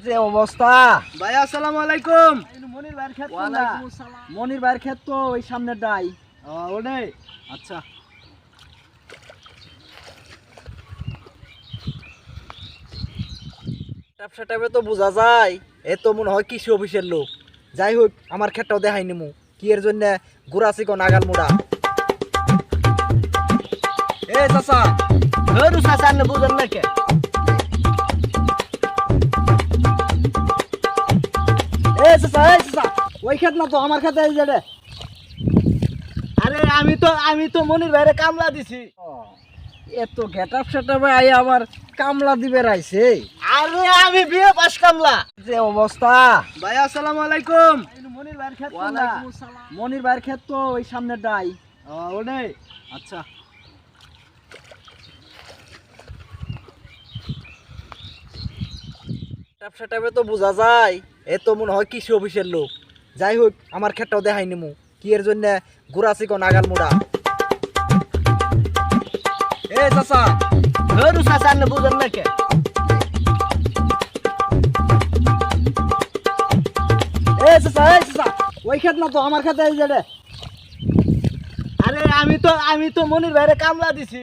যে অবস্থা ভাই আসসালামু আলাইকুম। মনির ভাইয়ের ক্ষেত ওয়ালাইকুম আসসালাম। মনির ভাইয়ের ক্ষেত তো ওই সামনের ডাই। ওটাই। আচ্ছা ব্যবসা টাইপে তো বোঝা যায় এ তো মনে হয় কৃষি অফিসের লোক। যাই হোক আমার ক্ষেতটাও দেখাই নিমু কি এর জন্য গুড়াছি কোন নাগাল মুড়া। এ চাচা ধরু চাচা না বুঝেন না কে? এ চাচা ওই ক্ষেত না তো আমার ক্ষেতে এই যে রে। আরে আমি তো মনির ভাইরে কামলা দিছি। এত গেটআপ সেটআপ আই আমার কামলা দিবে রাইছে। আরে আমি বিয়ে পাস কামলা। যে অবস্থা ভাই আসসালামু আলাইকুম। মনির ভাইয়ের ক্ষেত ওয়ালাইকুম আসসালাম। মনির ভাইয়ের ক্ষেত তো ওই সামনের ডাই। ওটাই। আচ্ছা ব্যবসা টাইপে তো বোঝা যায় এ তো মনে হয় কৃষি অফিসের লোক। যাই হোক আমার ক্ষেতটাও দেখাই নিমু কি এর জন্য গুড়াছি কোন নাগাল মুড়া। এ চাচা ধরু চাচা না বুঝেন না কে? এ চাচা ওই ক্ষেত না তো আমার ক্ষেতে এই যে রে। আরে আমি তো মনির ভাইরে কামলা দিছি।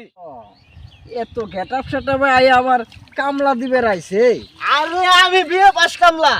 এত গেটআপ সেটআপ আই আমার কামলা দিবে রাইছে। আরে আমি বিয়ে পাস কামলা।